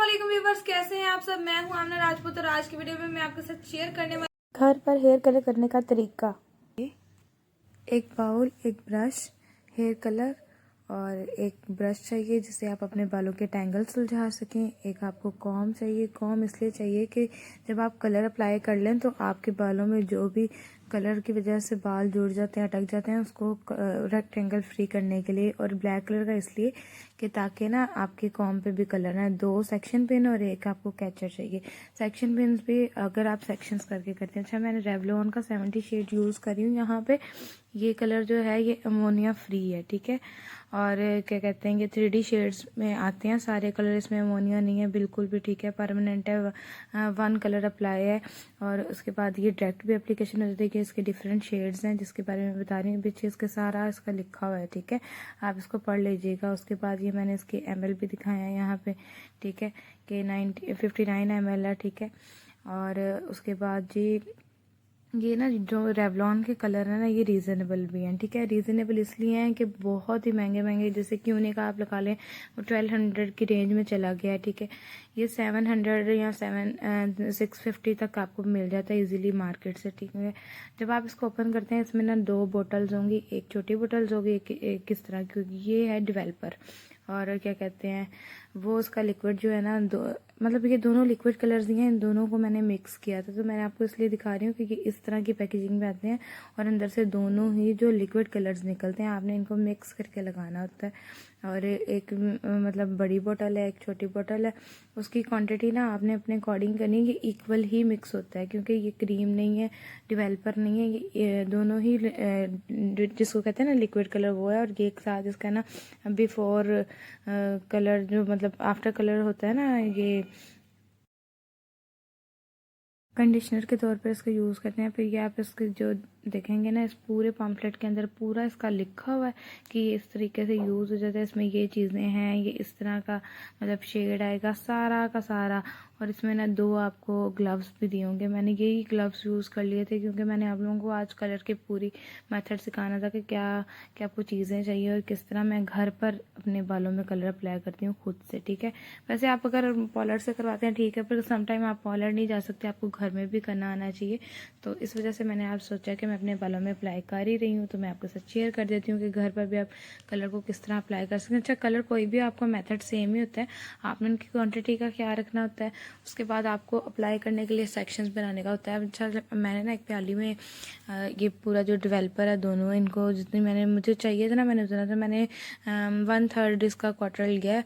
वालेकुम व्यूवर्स, कैसे हैं आप सब। मैं हूं आमना राजपूत और आज की वीडियो में मैं आपके साथ शेयर करने वाली घर पर हेयर कलर करने का तरीका। एक बाउल, एक ब्रश, हेयर कलर और एक ब्रश चाहिए जिससे आप अपने बालों के टैंगल सुलझा सकें। एक आपको कॉम चाहिए। कॉम इसलिए चाहिए कि जब आप कलर अप्लाई कर लें तो आपके बालों में जो भी कलर की वजह से बाल जुड़ जाते हैं, अटक जाते हैं, उसको रेक्टेंगल फ्री करने के लिए। और ब्लैक कलर का इसलिए कि ताकि ना आपके कॉम पे भी कलर ना, 2 सेक्शन पिन और एक आपको कैचर चाहिए। सेक्शन पिन भी अगर आप सेक्शंस करके करते हैं। अच्छा, मैंने रेवलॉन का 70 शेड यूज़ करी हूँ यहाँ पे। ये कलर जो है ये अमोनिया फ्री है, ठीक है। और क्या कहते हैं, ये 3D शेड्स में आते हैं सारे कलर, इसमें अमोनिया नहीं है बिल्कुल भी, ठीक है। परमानेंट है, 1 कलर अप्लाई है। और उसके बाद ये डायरेक्ट भी एप्लीकेशन हो जाती है कि इसके डिफरेंट शेड्स हैं जिसके बारे में बता रही हूँ। पीछे इसके सारा इसका लिखा हुआ है, ठीक है, आप इसको पढ़ लीजिएगा। उसके बाद ये मैंने इसके ml भी दिखाया है यहाँ पे, ठीक है, कि 59 ml है, ठीक है। और उसके बाद जी ये ना जो रेवलॉन के कलर है ना, ये रीज़नेबल भी हैं, ठीक है। रीज़नेबल इसलिए हैं कि बहुत ही महंगे महंगे, जैसे कि उन्हें का आप लगा लें वो 1200 की रेंज में चला गया है, ठीक है। ये 700 या 650 तक आपको मिल जाता है इजीली मार्केट से, ठीक है। जब आप इसको ओपन करते हैं इसमें ना 2 बोटल्स होंगी, एक छोटी बोटल्स होगी, एक किस तरह की होगी, ये है डेवलपर। और क्या कहते हैं वो उसका लिक्विड जो है ना, मतलब ये दोनों लिक्विड कलर्स दिए हैं, इन दोनों को मैंने मिक्स किया था। तो मैंने आपको इसलिए दिखा रही हूँ क्योंकि इस तरह की पैकेजिंग में आते हैं और अंदर से दोनों ही जो लिक्विड कलर्स निकलते हैं, आपने इनको मिक्स करके लगाना होता है। और एक मतलब बड़ी बोतल है, एक छोटी बोतल है, उसकी क्वांटिटी ना आपने अपने अकॉर्डिंग करनी है। ये इक्वल ही मिक्स होता है क्योंकि ये क्रीम नहीं है, डेवलपर नहीं है, ये दोनों ही जिसको कहते हैं ना लिक्विड कलर वो है। और ये एक साथ इसका ना बिफोर कलर जो मतलब आफ्टर कलर होता है ना, ये कंडीशनर के तौर पर इसका यूज़ करते हैं। फिर ये आप इसके जो देखेंगे ना, इस पूरे पम्फलेट के अंदर पूरा इसका लिखा हुआ है कि ये इस तरीके से यूज़ हो जाता है, इसमें ये चीज़ें हैं, ये इस तरह का मतलब शेड आएगा सारा का सारा। और इसमें ना 2 आपको ग्लव्स भी दिए होंगे। मैंने यही ग्लव्स यूज़ कर लिए थे क्योंकि मैंने आप लोगों को आज कलर की पूरी मेथड सिखाना था कि क्या क्या आपको चीज़ें चाहिए और किस तरह मैं घर पर अपने बालों में कलर अप्लाई करती हूँ खुद से, ठीक है। वैसे आप अगर पॉलर से करवाते हैं ठीक है, पर समटाइम आप पॉलर नहीं जा सकते, आपको घर में भी करना आना चाहिए। तो इस वजह से मैंने आप सोचा कि मैं अपने बालों में अप्लाई कर ही रही हूँ तो मैं आपके साथ शेयर कर देती हूँ कि घर पर भी आप कलर को किस तरह अप्लाई कर सकते हैं। अच्छा, कलर कोई भी आपका मेथड सेम ही होता है, आपने उनकी क्वांटिटी का ख्याल रखना होता है। उसके बाद आपको अप्लाई करने के लिए सेक्शंस बनाने का होता है। अच्छा, मैंने ना एक प्याली में ये पूरा जो डेवलपर है दोनों, इनको जितनी मैंने मुझे चाहिए था ना मैंने उतना, तो मैंने 1/3 इसका क्वार्टर लिया है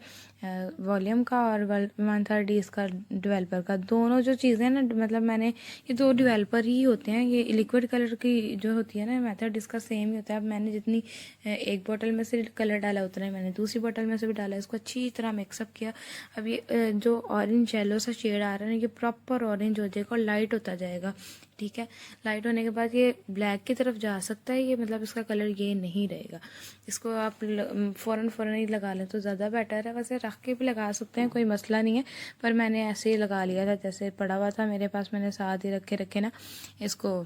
वॉल्यूम का और 1/3 इसका डेवलपर का। दोनों जो चीज़ें ना, मतलब मैंने ये 2 डेवलपर ही होते हैं। ये लिक्विड कलर की जो होती है ना मेथड, इसका सेम ही होता है। अब मैंने जितनी एक बोतल में से कलर डाला उतना ही मैंने दूसरी बोतल में से भी डाला, इसको अच्छी तरह मिक्सअप किया। अब ये जो ऑरेंज येलो सा शेड आ रहा है ना, ये प्रॉपर ऑरेंज हो जाएगा और लाइट होता जाएगा, ठीक है। लाइट होने के बाद ये ब्लैक की तरफ जा सकता है, ये मतलब इसका कलर ये नहीं रहेगा। इसको आप फ़ौरन ही लगा लें तो ज़्यादा बेटर है। वैसे रख के भी लगा सकते हैं, कोई मसला नहीं है, पर मैंने ऐसे ही लगा लिया था जैसे पड़ा हुआ था मेरे पास, मैंने साथ ही रखे ना इसको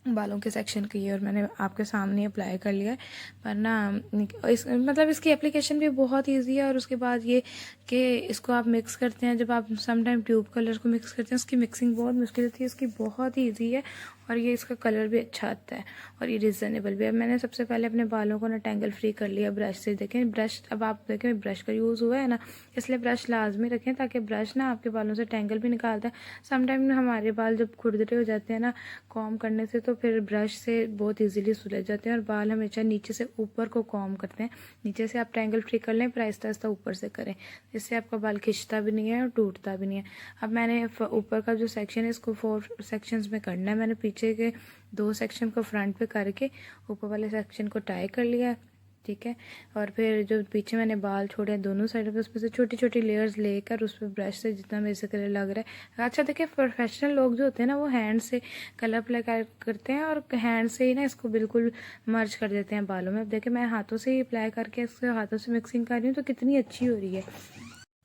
बालों के सेक्शन की, और मैंने आपके सामने अप्लाई कर लिया है। पर ना मतलब इसकी एप्लीकेशन भी बहुत इजी है। और उसके बाद ये कि इसको आप मिक्स करते हैं, जब आप सम टाइम ट्यूब कलर को मिक्स करते हैं, उसकी मिक्सिंग बहुत मुश्किल होती है, इसकी बहुत ही ईजी है। और ये इसका कलर भी अच्छा आता है और ये रिजनेबल भी है। मैंने सबसे पहले अपने बालों को ना टैंगल फ्री कर लिया ब्रश से। देखें ब्रश, अब आप देखें ब्रश का यूज़ हुआ है ना, इसलिए ब्रश लाजमी रखें ताकि ब्रश ना आपके बालों से टैंगल भी निकालता है। समटाइम हमारे बाल जब खुरदरे हो जाते हैं ना कॉम करने से, तो फिर ब्रश से बहुत इजीली सुलझ जाते हैं। और बाल हमेशा नीचे से ऊपर को कॉम करते हैं, नीचे से आप टैंगल फ्री कर लें, फिर आहिस्ता आहिस्ता ऊपर से करें, इससे आपका बाल खिंचता भी नहीं है और टूटता भी नहीं है। अब मैंने ऊपर का जो सेक्शन है इसको 4 सेक्शंस में करना है। मैंने पीछे के 2 सेक्शन को फ्रंट पे करके ऊपर वाले सेक्शन को टाई कर लिया है, ठीक है। और फिर जो पीछे मैंने बाल छोड़े दोनों साइडों पे, उसमें से छोटी छोटी लेयर्स लेकर उस पर ब्रश से जितना मेरे से कलर लग रहा है। अच्छा देखिए, प्रोफेशनल लोग जो होते हैं ना वो हैंड से कलर अप्लाई करते हैं और हैंड से ही ना इसको बिल्कुल मर्ज कर देते हैं बालों में। अब देखिए मैं हाथों से ही अप्लाई करके इसको हाथों से मिक्सिंग कर रही हूँ तो कितनी अच्छी हो रही है।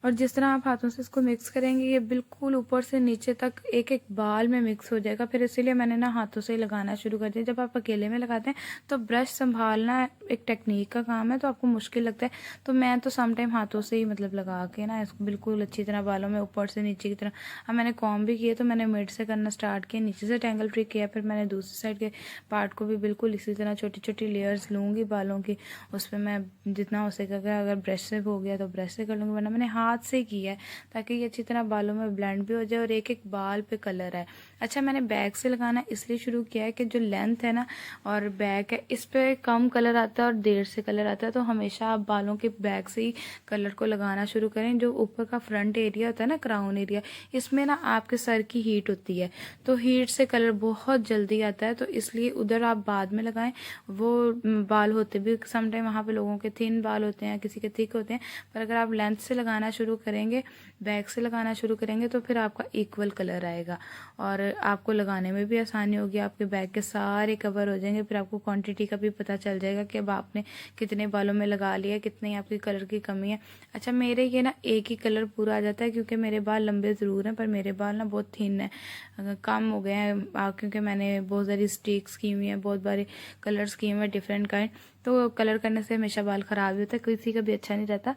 और जिस तरह आप हाथों से इसको मिक्स करेंगे ये बिल्कुल ऊपर से नीचे तक एक एक बाल में मिक्स हो जाएगा। फिर इसीलिए मैंने ना हाथों से ही लगाना शुरू कर दिया। जब आप अकेले में लगाते हैं तो ब्रश संभालना एक टेक्निक का काम है, तो आपको मुश्किल लगता है। तो मैं तो सम टाइम हाथों से ही मतलब लगा के ना इसको बिल्कुल अच्छी तरह बालों में ऊपर से नीचे की तरह। अब मैंने कॉम्ब भी किया तो मैंने मिड से करना स्टार्ट किया, नीचे से टेंगल फ्री किया, फिर मैंने दूसरी साइड के पार्ट को भी बिल्कुल इसी तरह छोटी छोटी लेयर्स लूँगी बालों की। उस पर मैं जितना हो सकेगा, अगर ब्रश से हो गया तो ब्रश से कर लूँगी, वरना मैंने हाथ से किया है ताकि ये अच्छी तरह बालों में ब्लेंड भी हो जाए और एक एक बाल पे कलर आए। अच्छा, मैंने बैक से लगाना इसलिए शुरू किया है कि जो लेंथ है ना और बैक है, इस पे कम कलर आता है और देर से कलर आता है। तो हमेशा आप बालों के बैक से ही कलर को लगाना शुरू करें। जो ऊपर का फ्रंट एरिया होता है ना, क्राउन एरिया, इसमें ना आपके सर की हीट होती है, तो हीट से कलर बहुत जल्दी आता है। तो इसलिए उधर आप बाद में लगाएं। वो बाल होते भी समटाइम वहाँ पे लोगों के थिन बाल होते हैं, किसी के थिक होते हैं, पर अगर आप लेंथ से लगाना शुरू करेंगे, बैक से लगाना शुरू करेंगे, तो फिर आपका इक्वल कलर आएगा और आपको लगाने में भी आसानी होगी। आपके बैक के सारे कवर हो जाएंगे। फिर आपको क्वांटिटी का भी पता चल जाएगा कि अब आपने कितने बालों में लगा लिया, कितनी आपकी कलर की कमी है। अच्छा, मेरे ये ना एक ही कलर पूरा आ जाता है क्योंकि मेरे बाल लंबे ज़रूर हैं पर मेरे बाल ना बहुत थिन है, कम हो गए हैं, क्योंकि मैंने बहुत सारी स्टिक्स की हुई हैं, बहुत बारी कलर्स किए हुए हैं डिफरेंट काइंड। तो कलर करने से हमेशा बाल ख़राब ही होता है, किसी का भी अच्छा नहीं रहता।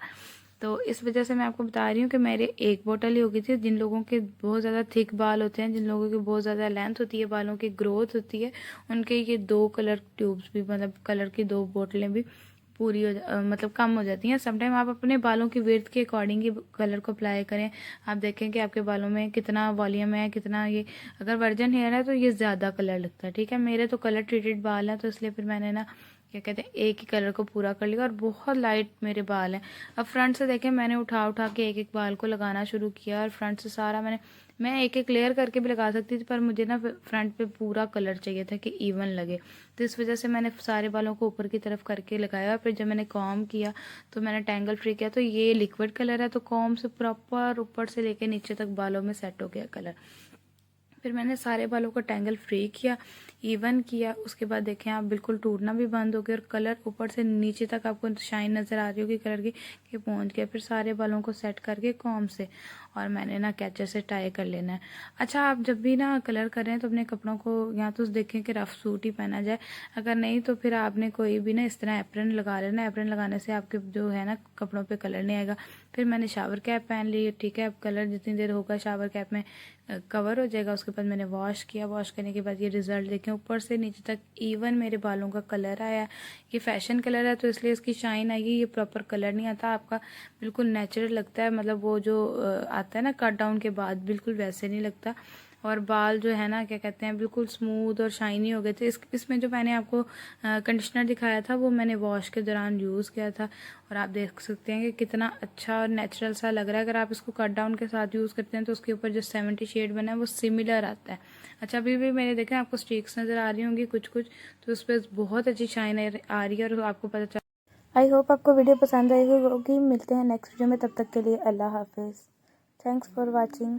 तो इस वजह से मैं आपको बता रही हूँ कि मेरे एक बोतल ही हो गई थी। जिन लोगों के बहुत ज़्यादा थिक बाल होते हैं, जिन लोगों की बहुत ज़्यादा लेंथ होती है, बालों की ग्रोथ होती है, उनके ये 2 कलर ट्यूब्स भी, मतलब कलर की 2 बोतलें भी पूरी मतलब कम हो जाती हैं। समटाइम आप अपने बालों की विड्थ के अकॉर्डिंग ही कलर को अप्लाई करें। आप देखें कि आपके बालों में कितना वॉल्यूम है, कितना ये, अगर वर्जन हेयर है तो ये ज़्यादा कलर लगता है। ठीक है, मेरे तो कलर ट्रीटेड बाल हैं, तो इसलिए फिर मैंने ना क्या कहते हैं एक ही कलर को पूरा कर लिया और बहुत लाइट मेरे बाल हैं। अब फ्रंट से देखें, मैंने उठा उठा के एक एक बाल को लगाना शुरू किया और फ्रंट से सारा मैं एक एक लेयर करके भी लगा सकती थी, पर मुझे ना फ्रंट पे पूरा कलर चाहिए था कि इवन लगे। तो इस वजह से मैंने सारे बालों को ऊपर की तरफ करके लगाया और फिर जब मैंने कॉम्ब किया तो मैंने टेंगल फ्री किया, तो ये लिक्विड कलर है, तो कॉम्ब से प्रॉपर ऊपर से लेके नीचे तक बालों में सेट हो गया कलर। फिर मैंने सारे बालों को टेंगल फ्री किया, इवन किया। उसके बाद देखें आप बिल्कुल टूटना भी बंद हो गया और कलर ऊपर से नीचे तक आपको शाइन नज़र आ रही होगी कलर की कि पहुंच गया। फिर सारे बालों को सेट करके कॉम्ब से और मैंने ना कैचर से टाई कर लेना है। अच्छा, आप जब भी ना कलर करें तो अपने कपड़ों को या तो देखें कि रफ सूट ही पहना जाए, अगर नहीं तो फिर आपने कोई भी ना इस तरह एप्रन लगा लेना। एप्रन लगाने से आपके जो है ना कपड़ों पे कलर नहीं आएगा। फिर मैंने शावर कैप पहन ली। ठीक है, अब कलर जितनी देर होगा शावर कैप में कवर हो जाएगा। उसके बाद मैंने वॉश किया। वॉश करने के बाद ये रिजल्ट देखें, ऊपर से नीचे तक इवन मेरे बालों का कलर आया। ये फैशन कलर है तो इसलिए इसकी शाइन आएगी, ये प्रॉपर कलर नहीं आता आपका, बिल्कुल नेचुरल लगता है। मतलब वो जो आता है ना कट डाउन के बाद, बिल्कुल वैसे नहीं लगता। और बाल जो है ना क्या कहते हैं बिल्कुल स्मूथ और शाइनी हो गए थे। इसमें जो मैंने आपको कंडीशनर दिखाया था वो मैंने वॉश के दौरान यूज़ किया था और आप देख सकते हैं कि कितना अच्छा और नेचुरल सा लग रहा है। अगर आप इसको कट डाउन के साथ यूज़ करते हैं तो उसके ऊपर जो 70 शेड बना है वो सिमिलर आता है। अच्छा, अभी भी मैंने देखा आपको स्ट्रीक्स नज़र आ रही होंगी कुछ कुछ, तो उस पर बहुत अच्छी शाइन आ रही है और आपको पता चल। आई होप आपको वीडियो पसंद आएगी होगी। मिलते हैं नेक्स्ट वीडियो में, तब तक के लिए अल्लाह हाफिज़। Thanks for watching.